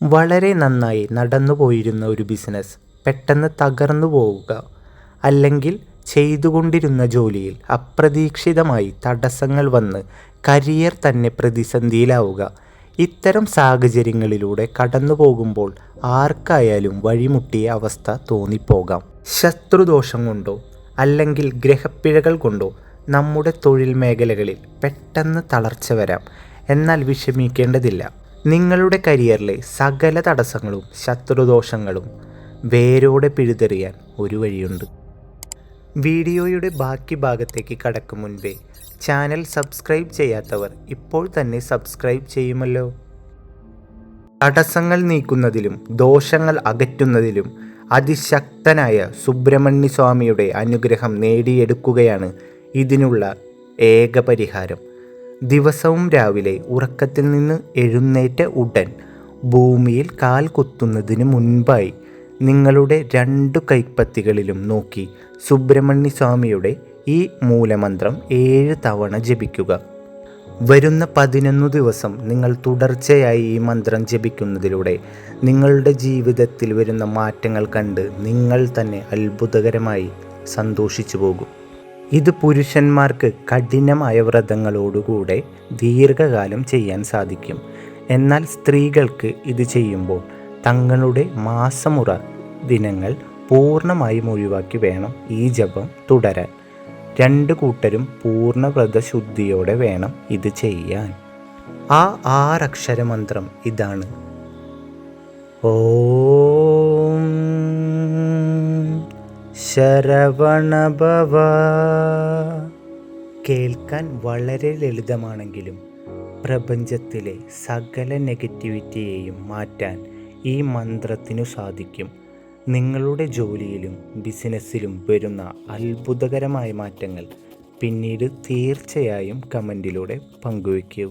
വളരെ നന്നായി നടന്നു പോയിരുന്ന ഒരു ബിസിനസ് പെട്ടെന്ന് തകർന്നു പോവുക, അല്ലെങ്കിൽ ചെയ്തുകൊണ്ടിരുന്ന ജോലിയിൽ അപ്രതീക്ഷിതമായി തടസ്സങ്ങൾ വന്ന് കരിയർ തന്നെ പ്രതിസന്ധിയിലാവുക. ഇത്തരം സാഹചര്യങ്ങളിലൂടെ കടന്നു പോകുമ്പോൾ ആർക്കായാലും വഴിമുട്ടിയ അവസ്ഥ തോന്നിപ്പോകാം. ശത്രുദോഷം കൊണ്ടോ അല്ലെങ്കിൽ ഗ്രഹപ്പിഴകൾ കൊണ്ടോ നമ്മുടെ തൊഴിൽ മേഖലകളിൽ പെട്ടെന്ന് തളർച്ച വരാം. എന്നാൽ വിഷമിക്കേണ്ടതില്ല. നിങ്ങളുടെ കരിയറിലെ സകല തടസ്സങ്ങളും ശത്രുദോഷങ്ങളും വേരോടെ പിഴുതെറിയാൻ ഒരു വഴിയുണ്ട്. വീഡിയോയുടെ ബാക്കി ഭാഗത്തേക്ക് കടക്കും മുൻപേ ചാനൽ സബ്സ്ക്രൈബ് ചെയ്യാത്തവർ ഇപ്പോൾ തന്നെ സബ്സ്ക്രൈബ് ചെയ്യുമല്ലോ. തടസ്സങ്ങൾ നീക്കുന്നതിലും ദോഷങ്ങൾ അകറ്റുന്നതിലും അതിശക്തനായ സുബ്രഹ്മണ്യ സ്വാമിയുടെ അനുഗ്രഹം നേടിയെടുക്കുകയാണ് ഇതിനുള്ള ഏക പരിഹാരം. ദിവസവും രാവിലെ ഉറക്കത്തിൽ നിന്ന് എഴുന്നേറ്റ ഉടൻ ഭൂമിയിൽ കാൽ കുത്തുന്നതിന് മുൻപായി നിങ്ങളുടെ 2 കൈപ്പത്തികളിലും നോക്കി സുബ്രഹ്മണ്യ സ്വാമിയുടെ ഈ മൂലമന്ത്രം 7 തവണ ജപിക്കുക. വരുന്ന 11 ദിവസം നിങ്ങൾ തുടർച്ചയായി ഈ മന്ത്രം ജപിക്കുന്നതിലൂടെ നിങ്ങളുടെ ജീവിതത്തിൽ വരുന്ന മാറ്റങ്ങൾ കണ്ട് നിങ്ങൾ തന്നെ അത്ഭുതകരമായി സന്തോഷിച്ചു പോകും. ഇത് പുരുഷന്മാർക്ക് കഠിനമായ വ്രതങ്ങളോടുകൂടെ ദീർഘകാലം ചെയ്യാൻ സാധിക്കും. എന്നാൽ സ്ത്രീകൾക്ക് ഇത് ചെയ്യുമ്പോൾ തങ്ങളുടെ മാസമുറ ദിനങ്ങൾ പൂർണ്ണമായും ഒഴിവാക്കി വേണം ഈ ജപം തുടരാൻ. 2 കൂട്ടരും പൂർണ്ണ വ്രതശുദ്ധിയോടെ വേണം ഇത് ചെയ്യാൻ. ആ 6 അക്ഷരമന്ത്രം ഇതാണ്: ഓം ശരവണഭവ. കേൾക്കാൻ വളരെ ലളിതമാണെങ്കിലും പ്രപഞ്ചത്തിലെ സകല നെഗറ്റിവിറ്റിയെയും മാറ്റാൻ ഈ മന്ത്രത്തിനു സാധിക്കും. നിങ്ങളുടെ ജോലിയിലും ബിസിനസ്സിലും വരുന്ന അത്ഭുതകരമായ മാറ്റങ്ങൾ പിന്നീട് തീർച്ചയായും കമൻറ്റിലൂടെ പങ്കുവയ്ക്കൂ.